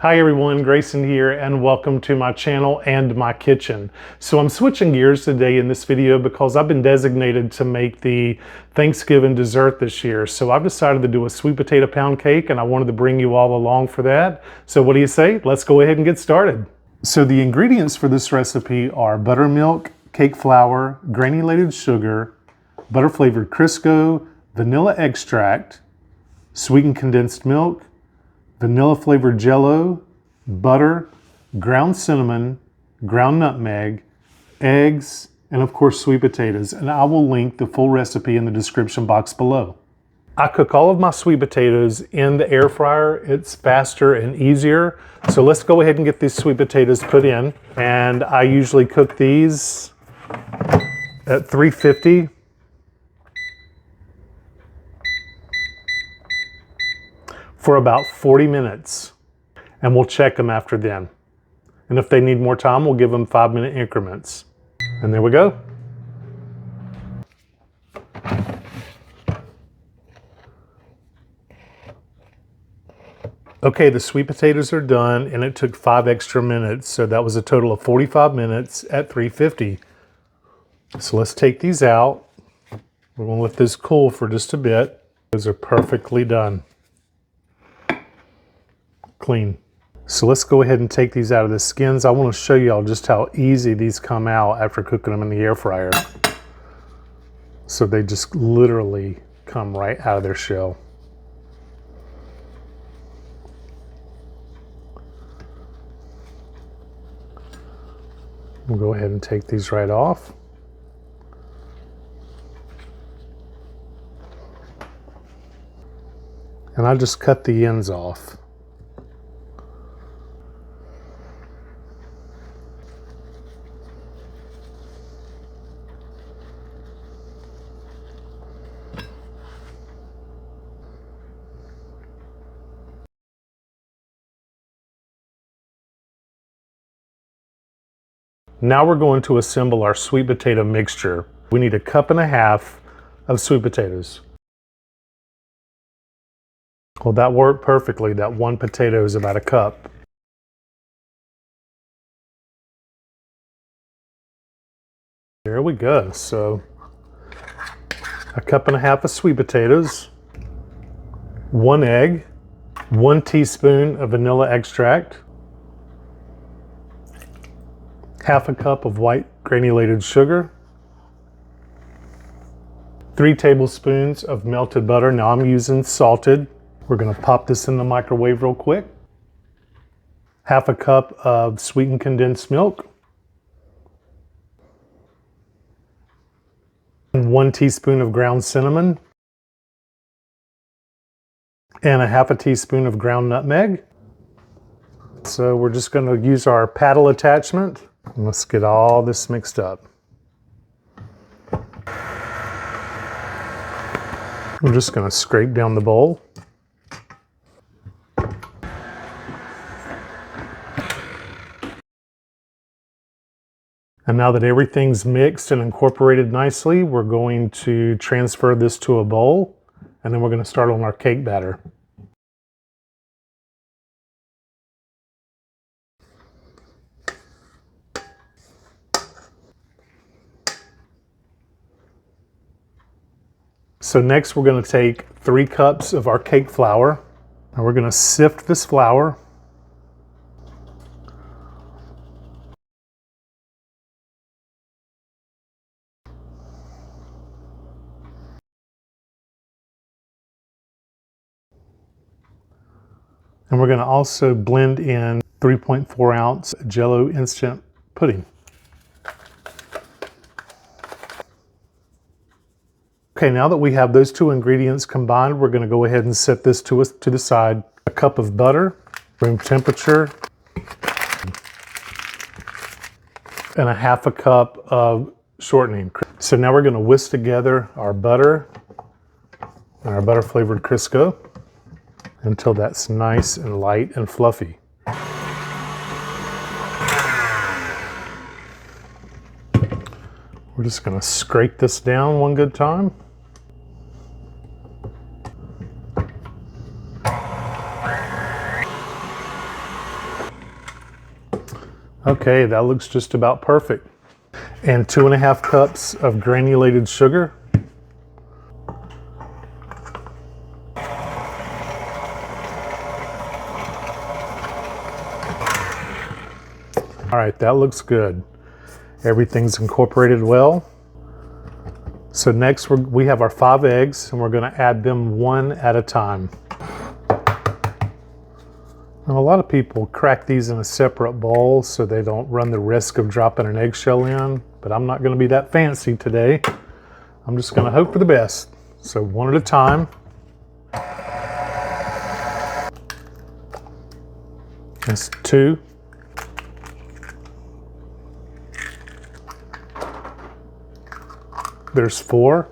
Hi everyone, Grayson here and welcome to my channel and my kitchen. So I'm switching gears today in this video because I've been designated to make the Thanksgiving dessert this year. So I've decided to do a sweet potato pound cake and I wanted to bring you all along for that. So what do you say? Let's go ahead and get started. So the ingredients for this recipe are buttermilk, cake flour, granulated sugar, butter flavored Crisco, vanilla extract, sweetened condensed milk, vanilla flavored Jello, butter, ground cinnamon, ground nutmeg, eggs, and of course sweet potatoes. And I will link the full recipe in the description box below. I cook all of my sweet potatoes in the air fryer. It's faster and easier. So let's go ahead and get these sweet potatoes put in. And I usually cook these at 350. For about 40 minutes, and we'll check them after then. And if they need more time, we'll give them 5-minute increments. And there we go. Okay, the sweet potatoes are done, and it took 5 extra minutes, so that was a total of 45 minutes at 350. So let's take these out. We're gonna let this cool for just a bit. Those are perfectly done. Clean. So let's go ahead and take these out of the skins. I want to show y'all just how easy these come out after cooking them in the air fryer. So they just literally come right out of their shell. We'll go ahead and take these right off. And I just cut the ends off. Now we're going to assemble our sweet potato mixture. We need 1.5 cups of sweet potatoes. Well, that worked perfectly. That one potato is about 1 cup. There we go. So 1.5 cups of sweet potatoes, 1 egg, 1 teaspoon of vanilla extract, 1/2 cup of white granulated sugar, 3 tablespoons of melted butter. Now I'm using salted. We're gonna pop this in the microwave real quick. 1/2 cup of sweetened condensed milk, and 1 teaspoon of ground cinnamon, and 1/2 teaspoon of ground nutmeg. So we're just gonna use our paddle attachment. Let's get all this mixed up. I'm just going to scrape down the bowl. And now that everything's mixed and incorporated nicely, we're going to transfer this to a bowl, and then we're going to start on our cake batter. So next we're going to take 3 cups of our cake flour, and we're going to sift this flour. And we're going to also blend in 3.4 ounce Jello instant pudding. Okay, now that we have those 2 ingredients combined, we're going to go ahead and set this to the side. 1 cup of butter, room temperature, and 1/2 cup of shortening. So now we're going to whisk together our butter and our butter flavored Crisco until that's nice and light and fluffy. We're just going to scrape this down one good time. Okay, that looks just about perfect. And 2.5 cups of granulated sugar. All right, that looks good. Everything's incorporated well. So next we have our 5 eggs, and we're going to add them one at a time. Now, a lot of people crack these in a separate bowl so they don't run the risk of dropping an eggshell in, but I'm not going to be that fancy today. I'm just going to hope for the best. So one at a time. That's 2. There's 4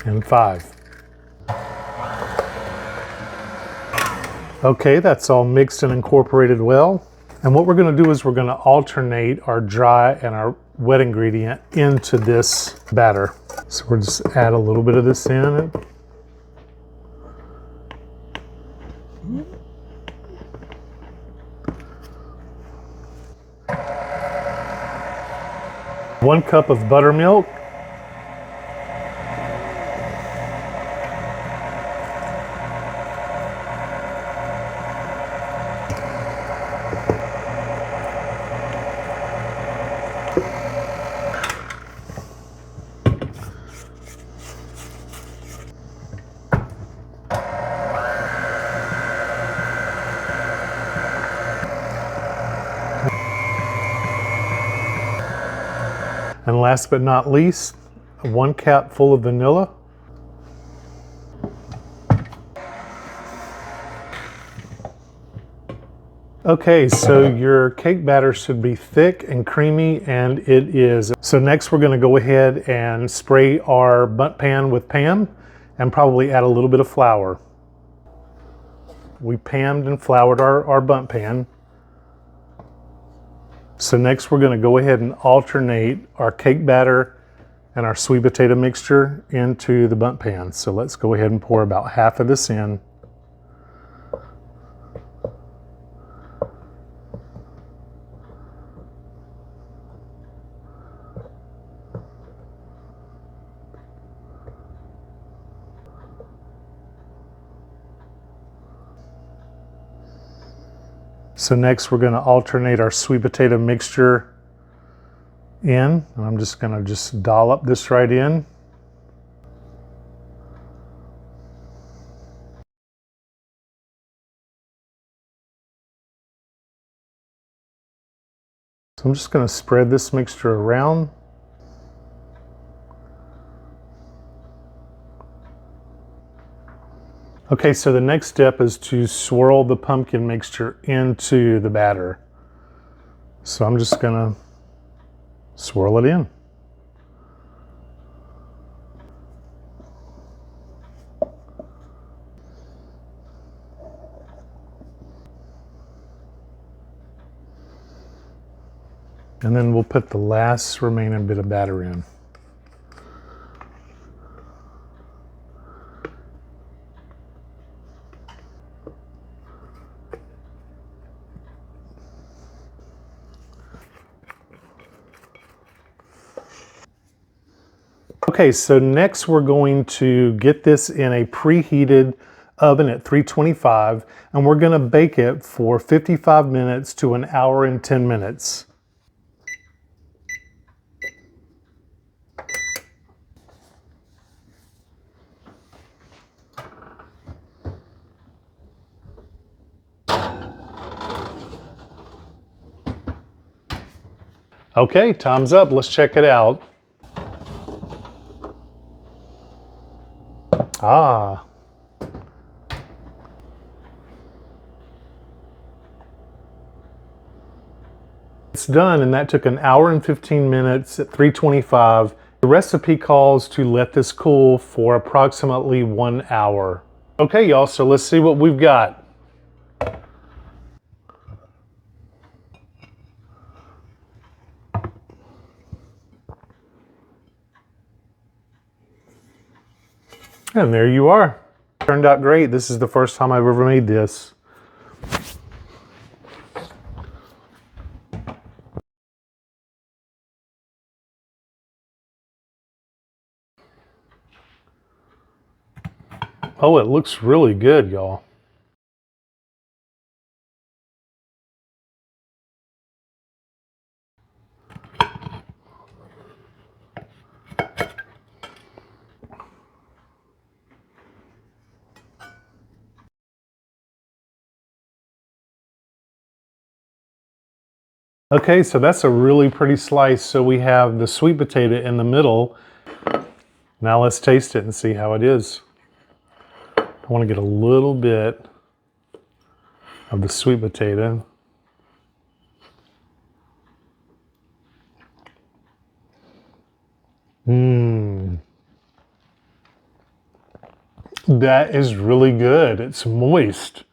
and 5. Okay, that's all mixed and incorporated well. And what we're going to do is we're going to alternate our dry and our wet ingredient into this batter. So we'll just add a little bit of this in. One cup of buttermilk. And last but not least, 1 cap full of vanilla. Okay, so your cake batter should be thick and creamy, and it is. So next we're going to go ahead and spray our bundt pan with Pam and probably add a little bit of flour. We pammed and floured our bundt pan. So next we're going to go ahead and alternate our cake batter and our sweet potato mixture into the bundt pan. So let's go ahead and pour about half of this in. So next we're going to alternate our sweet potato mixture in, and I'm just going to dollop this right in. So I'm just going to spread this mixture around. Okay, so the next step is to swirl the pumpkin mixture into the batter. So I'm just going to swirl it in. And then we'll put the last remaining bit of batter in. Okay, so next we're going to get this in a preheated oven at 325, and we're going to bake it for 55 minutes to an hour and 10 minutes. Okay, time's up. Let's check it out. Ah. It's done, and that took an hour and 15 minutes at 325. The recipe calls to let this cool for approximately 1 hour. Okay, y'all, so let's see what we've got. And there you are. Turned out great. This is the first time I've ever made this. Oh, it looks really good, y'all. Okay, so that's a really pretty slice. So we have the sweet potato in the middle. Now let's taste it and see how it is. I want to get a little bit of the sweet potato. Mmm. That is really good. It's moist.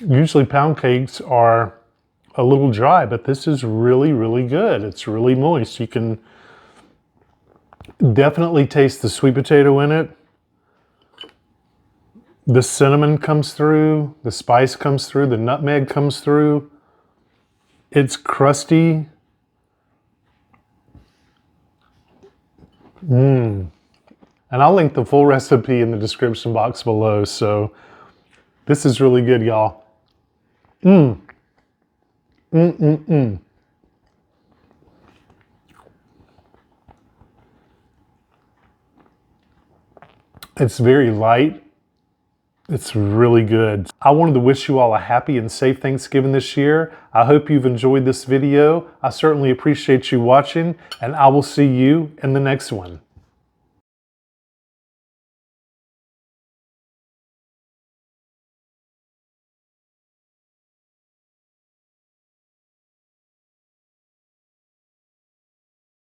Usually pound cakes are a little dry, but this is really, really good. It's really moist. You can definitely taste the sweet potato in it. The cinnamon comes through, the spice comes through, the nutmeg comes through. It's crusty. Mmm. And I'll link the full recipe in the description box below. So this is really good, y'all. Mmm. Mmm, mmm, mmm. It's very light. It's really good. I wanted to wish you all a happy and safe Thanksgiving this year. I hope you've enjoyed this video. I certainly appreciate you watching, and I will see you in the next one.